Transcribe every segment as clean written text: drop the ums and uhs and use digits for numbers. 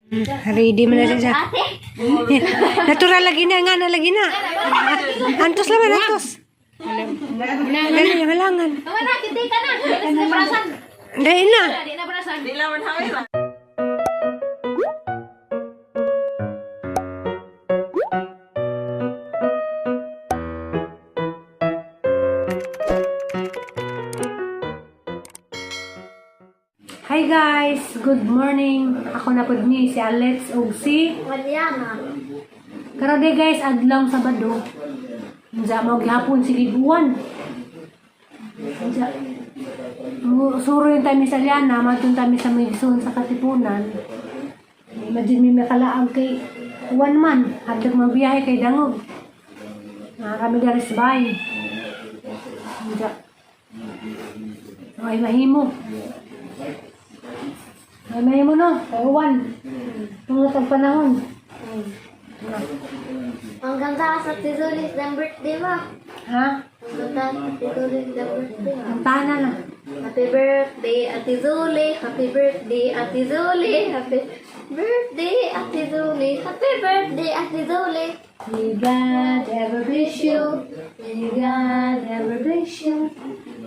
Ready mo na rin siya. Natural lagi na nga na lagi na. Antos laman, antos. Dali na malangan. Mana kita ka na. Dili na berasan. Dali na. Dili na berasan. Di lawan hawil lah. Hi guys, good morning. Ako na pod ni si Alex ug si Mariana. Karade guys, adlang Sabado. Unsa mo gihapon si Libuan. Unsa suro yung tayo sa Liana, matun tayo sa Migsun sa Katipunan. Imagine mi makalaang kay 1 man, hadlok magbiyahe kay Dangog. Kami dari sa bahay. Unsa. Ay mahimo. Ay mahimo no, kawan. Mga tagpanahon. Ang ganda sa Tizulis ng birthday mo. Ha? Ang ganda sa Tizulis ng birthday mo. Ang tana na. Happy birthday, Ate Zuli. Happy birthday, Ate Zuli. Happy birthday, Ate Zuli. Happy birthday, Ate Zuli. May God ever bless you. May God ever bless you.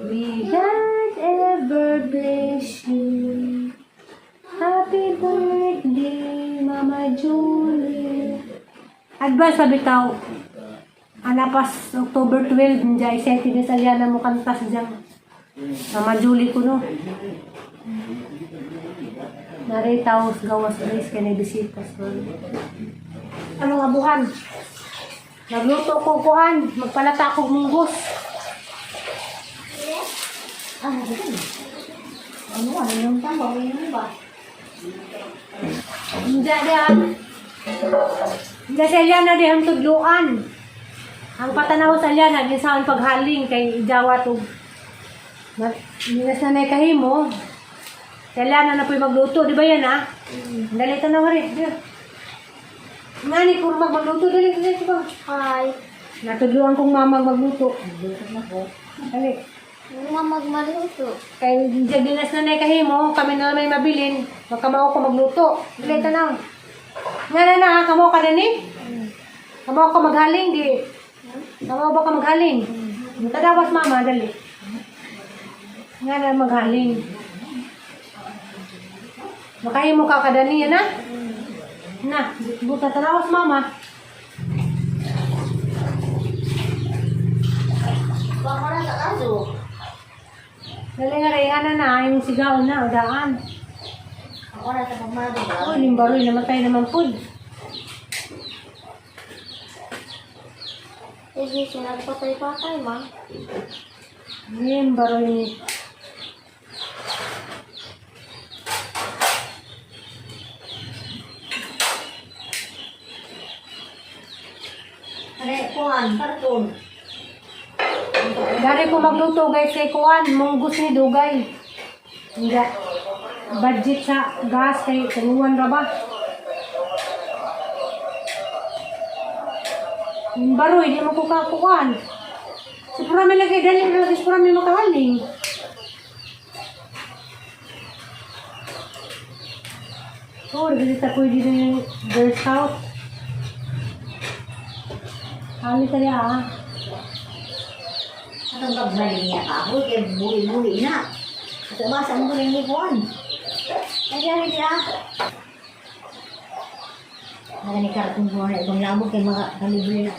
May God ever bless you. Happy birthday, Mama Julie. Advance sa bitaw. Anapas October 12, njay senti ni Saliana mo kantas dyan. Mama Julie ko no. Naritaw gawas guys kaya na bisita. Ano nga buhan? Nagluto ko kuhan. Magpalata ko munggos. Ano yung tama? Ano ba? Hindi diyan. Hindi sa Eliana diyan tudluan. Ang patanaw sa Eliana, ginsaon paghaling kay Jawa to. Minas na kahimo. Sa Eliana na po'y magluto, di ba yan ha? Dalita na rin. Ngani kung magluto, dali ba? Hi. Natudluan kong mama magluto. Dali. Ano nga magmaluto? Kay ginas na kahimo, kami na may mabilin. Magkamao ko magluto. Dalita na. Nga na kamo ka din eh? Kamo ka maghaling, di? Kamo ba ka maghaling? Tadawas mama, dali. Nga na maghaling. Makahimo ka kadani yan ha? Na, buta tadawas mama. Baka na sa kaso. Dali nga rin na, yung sigaw na, udaan. Ako na sa pagmado. Oh, limbaroy, namatay naman po. Sige, sinagpatay-patay, ma. Limbaroy. Ano, kuhan, karton. Dari ko magluto guys kay Kuan, munggos ni Dugay. Hindi. Budget sa gas kay kanuwan ra ba? Limbaroy, di mo ko kakuan. Si Purami lagi, dali na lagi si Purami makahaling. Oh, nagkita po din yung Girl Scout. Hali tayo ah. Atong kabalik niya ka ako, kaya buli-buli na. At basa mo rin ni Juan. Ay, dahil niya. Nagani karton mo na itong lamok kay mga kalibuli na.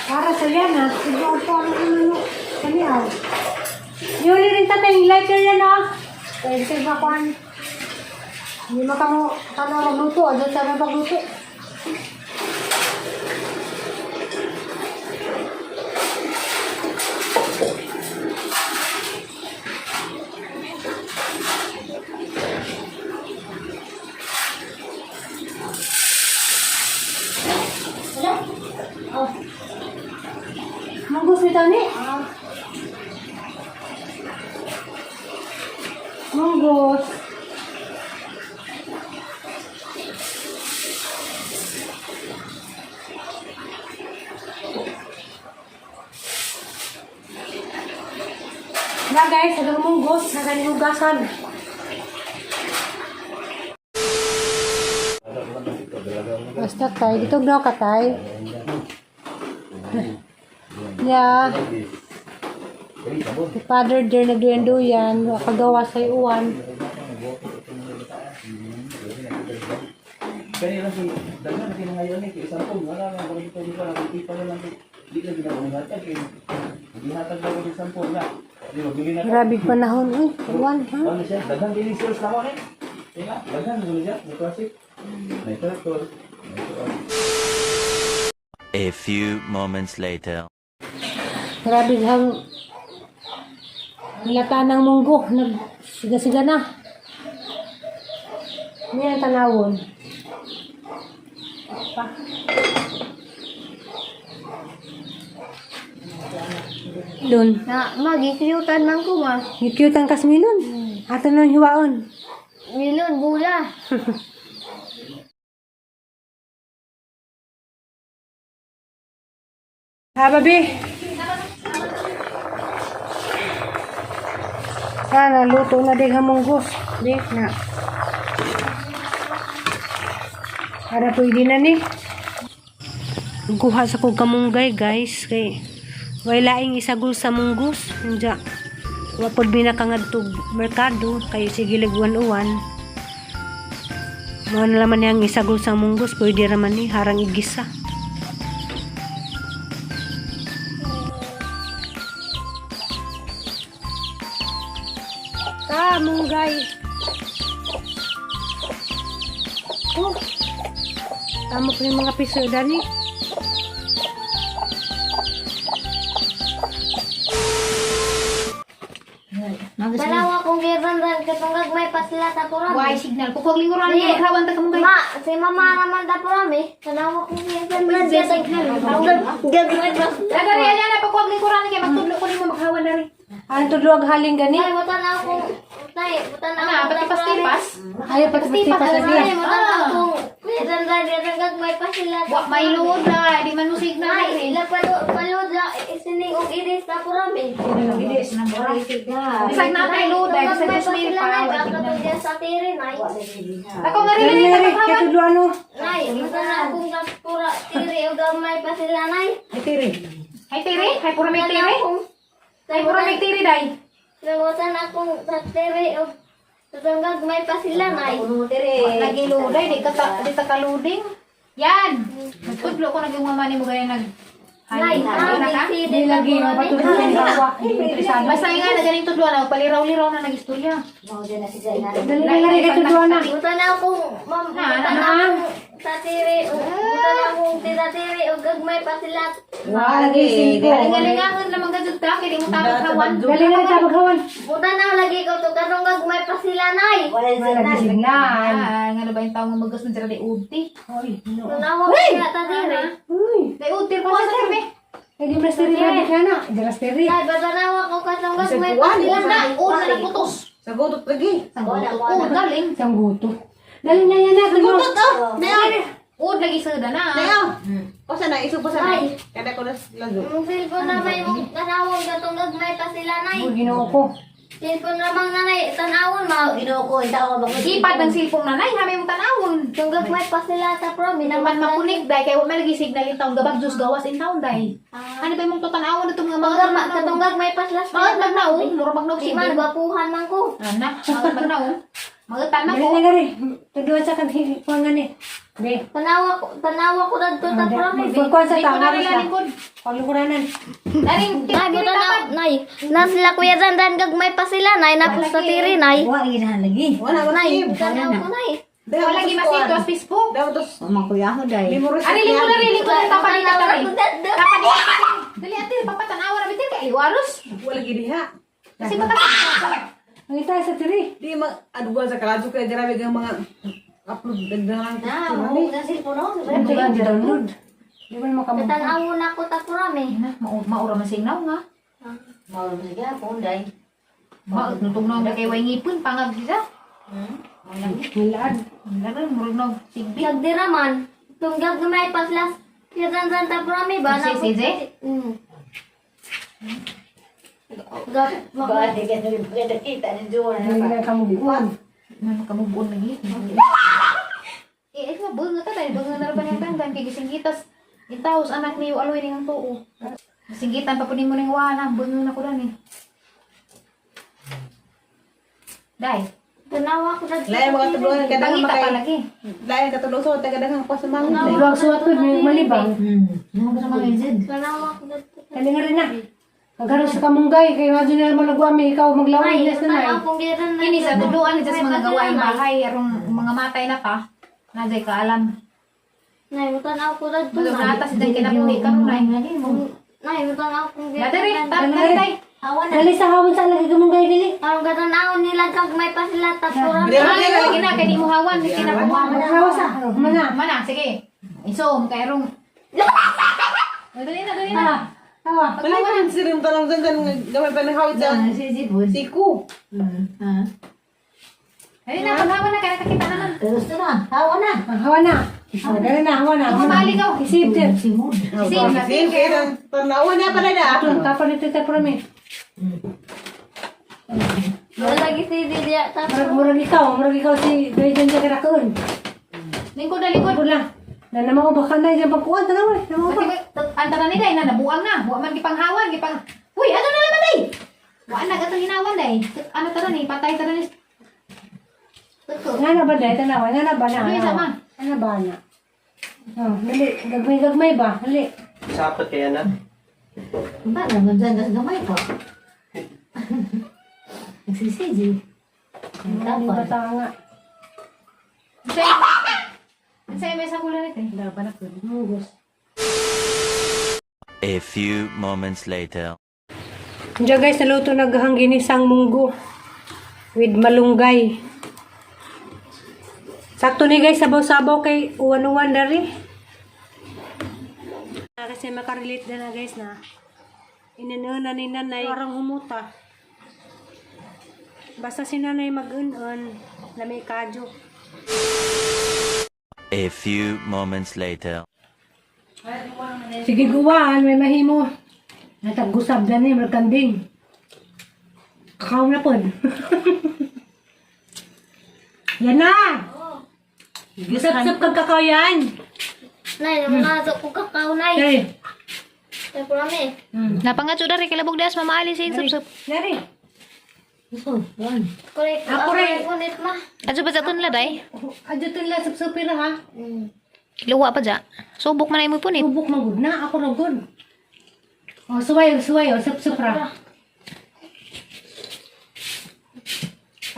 Para sa Liana, ito po ano kaniyaw. Yun rin tatay, lighter yan ah. Pwede kayo makuhan. Hindi makamo magluto, doon sa may pagluto. Oh, Manggos nito ni. Manggos. Na guys, agang munggos, na kaning hugasan. Basta tay, dito daw ka tay. Yeah. Si Father dear nagduyan-duyan, kagawa sa iuwan. Kaya lang si dagan na ngayon ni isang pong wala nga kung dito dito nakikita na lang di ka ginagawa kay gihatag daw ng isang pong na di mo bili na Grabe panahon, uy, iwan, ha? ano siya dagan din sales na mo ni ina dagan mo siya mo kasi may tractor A few moments later. Grabe hang nilata ng munggo, nagsiga-siga na. Ano yan tanawon? Pa. Doon. Na, magikiyutan man ko ma. Cute ang kasmilon. Ato nang hiwaon. Milon, bula. Ha, babi. Sana luto na din ang munggos. Di na. Para pwede na ni. Guha sa kong kamunggay guys. Kay walaing isagol sa munggos. Hindi. Wapod binakangadtog merkado. Kay sige liguan-uwan. Mga nalaman niyang isagol sa munggos. Pwede raman ni harang igisa. Munggay. Oh. Tama po yung mga piso dani. Dalawa kong gibandan katong may pasila ta purami. Why signal? Kukog linguran niya maghawan ta kamong Ma, si mama naman ta purami. Dalawa kong gibandan katong gagmay pasila. Lagari niya na pagkog linguran niya magtudlo ko nimo maghawan na rin. Ang tudlo ang haling gani. Ay, butan ako. Nay, butan ako. Ana, pati pastipas. Ayaw pati pastipas lagi. Ay, butan ako. Gibandan gagmay pasila. Wa may load na, di man mo signal Ay, rin. sila palud la isining og iris ta purami. Gidis na mo. Bisag na kay load ay bisag Gagmay just mail pasila para nay, wa baka signal. to diya sa tiri nay. Ako nga rin Dali rin na rin. maghawan. Kaya tudlo ano. Nay, butan akong pura tiri og gamay pa sila nay. Hay tiri, hay pura may tiri. Hay pura may tiri dai. Nabutan akong sa tiri og tatangag may pa sila nay. Lagi load ay di ta kaluding. Yan. Magtudlo ko nagumama nimo gaya nag Nay, Halina ka? Hindi lagi. Patudlo ng hawa. Hindi interesado. Basta nga na ganing tudlo na paliraw-liraw na nagistorya. Dali na rin. Kaya tudlo na. Butan akong butan akong sa tiri og butan akong tiri og gagmay pa sila. Lagi singko. Galing-galingangan naman gadud ta kay di mo tabang hawan. Dali na rin tabaghawan. Butan na lagi ko to karong gagmay pa sila nay. Lagi signal. Nga na ba yung tao nga magas ng sila di udti? Tunawa ko sila ta tiri. Uy. Di udti po sa sabi. Eh di brasteri na di ka na. Di brasteri. Nay, batanawa ko karong gagmay pa sila Una, nay. una na putos. sagodot lagi Ud galing. Isang guto. Dali na yan na. Tudlo. Ud lagi sa na. o sana isu pa sana kada ko na lago Ang cellphone na may mong tanawon katong gagmay pa sila nay. Uy, ginoo ko. Cellphone namang nanay tanawon ma. Ipad ng cellphone nanay, hamay mo tanawon. Kung gagmay pa sila ta promi Naman makunik dai kay wa may lagi signal in taon gabag jus gawas in taon dai. Ano ba yung tutanawon itong mga mga Katong gagmay pa sila mga magnaon, mura magnaon Di si man gwapuhan man ko. Ana, mga magnaon. Mga tanan Dali ko. na rin. Tudlo sa kaghipangan eh. Di. Tanawa ko dadto ta promi. Pagkuhan sa Dito tao. na rin lingkod. Palukuranan. Daring Nay, buta na, nay. Na sila kuya dandan gagmay pa sila, nay. Napos sa tiri, nay. wala Nay, masib tanaw ko, nay. wala gi masito as Facebook. daw tos limuro Ani lingkod na rin lingkod ang tapan ni tatay. Tanawa ko dadto. Tapan ni. Dali ate papatanawa na bitin kay liwaros. wala gid diha Kasi baka Ang ita sa tiri. di ma aduan sa kalaju kay grabe ang mga upload dagdagan Ang ito ang download. Di ba makamukha? Tanawo na ko ta promi. maura man singnaw nga. Nutong na kay way ngipon pangag siya. Nilaan. Lagan murag na sigbi. Nagdiraman. Tung gagmay pa sila. Kuya dandan ta promi ba? Si CJ? Ba, di ka nakita ni Joan. Hindi na kamubuan. Ano kamubuan lagi? Ikaw bunga ka tayo. Bunga na rin yung tanggan. Kaya gisinggitas. Itaos anak niyo aloy ning ang tuo. Singgitan pa po ni mo ning wana. Bunga na ko lang eh. Day. Tanawa ko na. Lain mga tulungan ka dagang Pangita pa makay. lagi. Lain ka tulungan sa taga dagang pa sa mga. Iwag suwat ko, may malibang. Ano ka sa mga izid? Tanawa ko na. Kali nga rin na. Pagkaroon sa kamunggay, kayo nga dyan na malagwami, ikaw maglawin Ay, na sa nay. tanawa kong giran na. Kini sa tuduan sa mga gawaing bahay. Arong mga matay na pa. Naday ka alam. Nay, tanawa ko na. Malong natas din kinabuhi ka nung nay. Nay, tanawa kong giran. Dati rin. Tay. Hawan na. Dali sa hawon sa lagi kamunggay, dili. Ang gatanawon nila kag may pa sila tapuran. Lagi na. Kaya di mo hawan. Hindi na kumawa. Hawa sa, mana. Mana, sige. Isom, kay Arong. Dali na. Hawa. Wala man sirim tanong dyan gamay pa ng hawit sa siku. Dali na, paghawan na. Kaya nakakita naman. Hawa na. Dali na, hawa na. Kumali ka. Isip din. Isim. Sin kaya nang tanawan na pala na. Ito, kapal ito tayo pro me. Wala lagi si Didia Murag ikaw si Dayjan sa karakoon. Lingkod na lingkod. Wala. Na naman ko baka na dyan pagkuhan, tanaw eh. Naman ko. Antara ni day na nabuang na. Buang man gipanghawan, gipang. Uy, ano na naman day? Buang na gatong hinawan day. Ano tara ni? Patay tara ni. Nga na ba dahil tanaw? Nga na ba na? Ano sama? Ano ba na? Oh, dali. Gagmay ba? Dali. Sapot kaya na. Ba naman dyan das gamay ko. Nagsisiji. Hindi ba tayo nga? Sa'yo may sakulan ito eh. Dapat ako. Mugos. A few moments later. Diyan guys, naluto naghang ginisang munggo with malunggay. Sakto ni guys, sabaw-sabaw kay uwan-uwan dari. Kasi makarelate na guys na inanuna ni nanay parang humuta. Basta si nanay mag-un-un na may kadyo. A few moments later. Sige guwaan, may mahimo. Natagusab na ni, magkanding. Kakaw na po. Yan na! Gusap-sap kag kakao yan. Nay, namangaso ko kakao, nay. Dari. Ay, purami. Napangatso dari kilabog das mamali sa Dari. Dari. Korek. Ako rin. Kunit ma. Adyo ba sa tunla day? Adyo to nila sup-supir ha. Luwa pa dya. Subok man ay mo punit. Subok magud na. Ako na good. O, suway. O, sup-sup ra.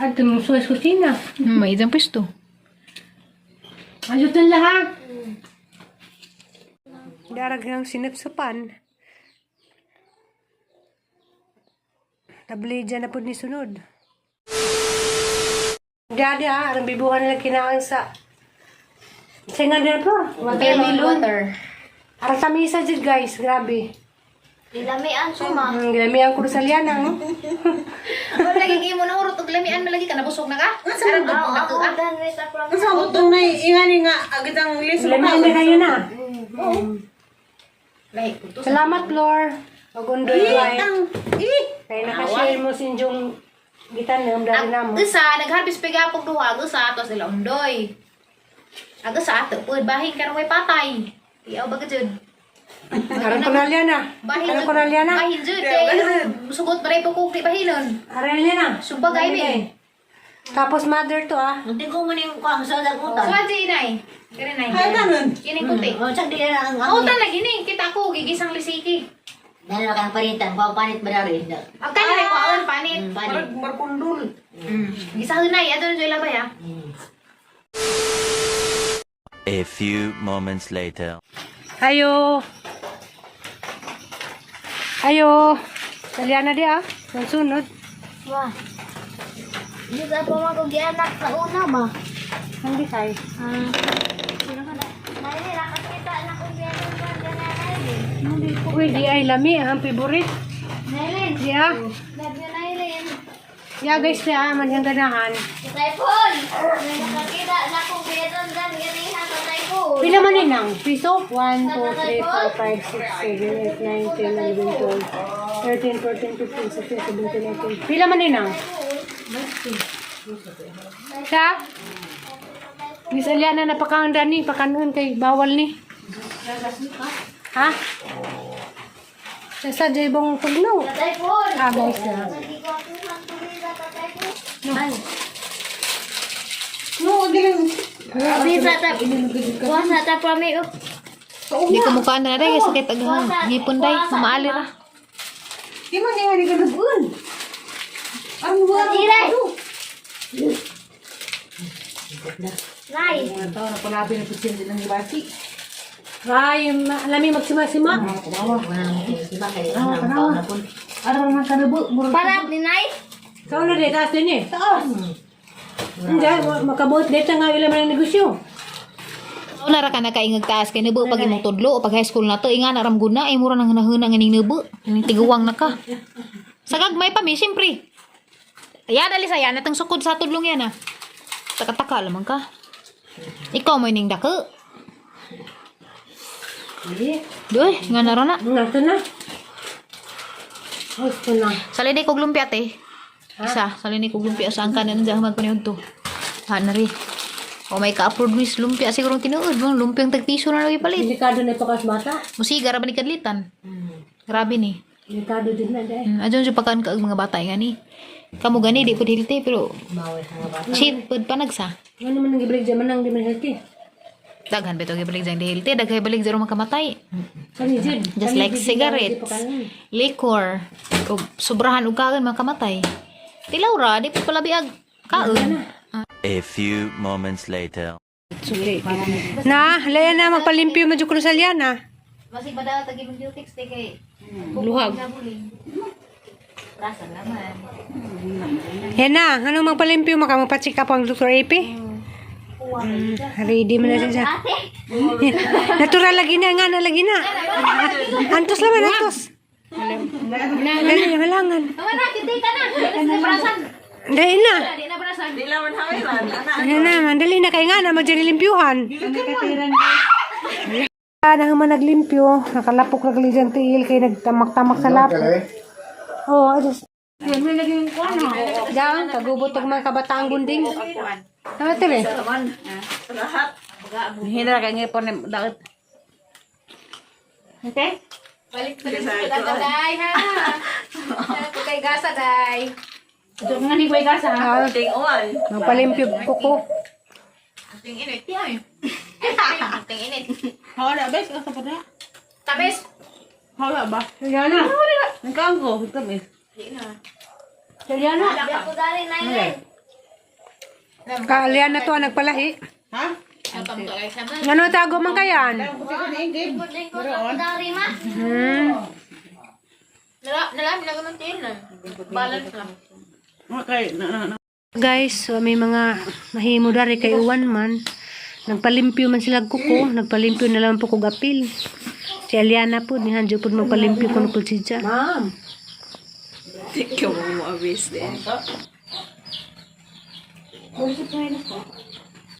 Adyo mong suway sa kusina. May isang pwesto. Adyo to nila ha. Darag ng sinipsupan. Tabli dyan na po ni sunod. Dada ha, ang bibuhan nila kinaang sa... Singan din po. Watermelon. Arang sa misa dyan guys, grabe. Ilamian suma. Gamihan ko sa liana, no? Ano lagi mo na urot og lamian mo lagi ka nabusog na ka? Sarang Oo, dugtong ako na ka. ganit ako lang. Sa utong na ingani nga agad ang list mo Gamihan na kayo na. Like, Salamat, Flor. Magundoy light. Eh, Kaya nakashare mo sinjong gitan ng dali na mo. Gusa, nag-harvest pigapog duha, gusa, tos nila undoy. Gusa, ato po, bahin ka may patay. Iyaw ba ka dyan? Aram ko na liana. Bahin Aram ko na liana. Bahin dyan, kaya sugot pa rin po kung di bahinon. Aram liana. Subagay, be. Tapos mother to ah. Hindi ko man yung kuwang sa dagutan. Suwad si inay. Kaya inay. ay tanan. Kining puti. O, sa di na ang Oo, talag ini. Kita ko, gigisang lisiki. Dahil kang panitan, kuwang panit ba na rin? Ang kanya rin ko, awan, panit. Panit. Markundul. Gisang inay, adon nyo ilabay ha. A few moments later. Ayo. Ayo. Taliana di ah. Sunod. Wah. Hindi ka pa mag-ugianak sa una ba? Hindi tayo. Sino ka na? Nay, nakakita na kung gianak ka ganyan. Uy, di ay lami. Ang favorite. Nailin. Di ah. Love you, Nailin. Yeah guys, di ah. Manhang ganahan. Typhoon! Nakakita na kung gianak ka ganyan sa typhoon. Pila man yun ang piso? 1, 2, 3, 4, 5, 6, 7, 8, 9, 10, 11, 12. 13, 14, 15, 16, 17, 18. Pila man din ang? Sa? Miss Aliana, napakahanda ni. Pakanuhan kay bawal ni. Ha? Sa jibong tugnaw. Ah, guys. No, giling. Bisa ta. Puasa ta prami. Di ko mukha na rin, sakit agahang. Ngipon day, mamaalir ah. Di man niya di ka nabun. Ang wala. Dire. Nay. Tahu na palabi na kusin din ng ibati. Ay, alami magsima-sima. Araw na kanabu. Para ni Nay. Saan na rin, taas din eh. Hindi, makabot dito nga ilang mga negosyo. Una ra ka nakaingag taas kay nebo pag imong tudlo o pag high school na to inga na ramguna ay mura nang hanahuna nga ning nebo. Ning tiguwang na ka. Sagag may pa mi siyempre. Ayan dali saya natang sukod sa tudlong yan ah. Taka-taka lamang ka. Ikaw mo ning dako. Doy, nga na na. Nasa na. Gusto na. Salini kog lumpia te. Isa, salini kog lumpia sa angkan na hamag paniud to. Ha na ri. O may ka-upload mis lumpia sigurong tinuod mo lumpiang tagpiso na lagi palit. Delikado na ipakas bata. Musiga ra ba ni kadlitan. Grabe ni. Delikado din na dahil. Adyon sa pagkaan ka mga bata nga ni. Kamu gani di pud healthy pero cheat pud panagsa. Ano naman nang ibalik dyan, manang di man healthy. Daghan beto gibalig jang di healthy, daghay balig jero makamatay. Kani dyan. Just like cigarettes, liquor, ug sobrahan og kaon makamatay. Tilaw ra di pud palabiag kaon. A few moments later. Na, laya na magpalimpyo mo dyan ko sa liana. Masig ba daw tagi antibiotics te kay Luhag. Rasa naman. Yan na, ano magpalimpyo mo ka? Magpacheck up ang Dr. AP? Ready mo na siya. Natural lagi na, nga na lagi na. Antos naman, antos. Dali na, malangan. Wala kita ka na. Berasan. Dali na. Di na berasan. Yan na, dali na kay nga na, magdali-limpyuhan. Nang man naglimpyo, nakalapok lagi dyan tiil, kay nagtamak-tamak sa lapok. Oo, adus. Diyan, kagubot ang mga kabataang gunding. Ano ito eh? Hina kay ngipon daot. Okay? Balik sa day ha. Ko kay gasa day. Ito nga ni kuy gasa. Magpalimpyo kuko. Ting init ay. Ting init. Hawala bes ka sa pada. Tabes. Hawala ba? Yan na. Nagkanggo, tamis. Yan na. Ako dali Nay. Kaalian na to, nagpalahi. Ha? Apam to ay sama. Ano tago man kayan? Kasi ka naingid. Lingkod ako dari ma. Nalam na ganun tin na. Balance lang. Okay, Guys, so may mga mahimo dari kay uwan man. Nagpalimpyo man sila kuko, nagpalimpyo na lang po kog apil. Si Aliana po, ni Hanjo po magpalimpyo ko po siya. Ma'am! Ikaw mo abis din.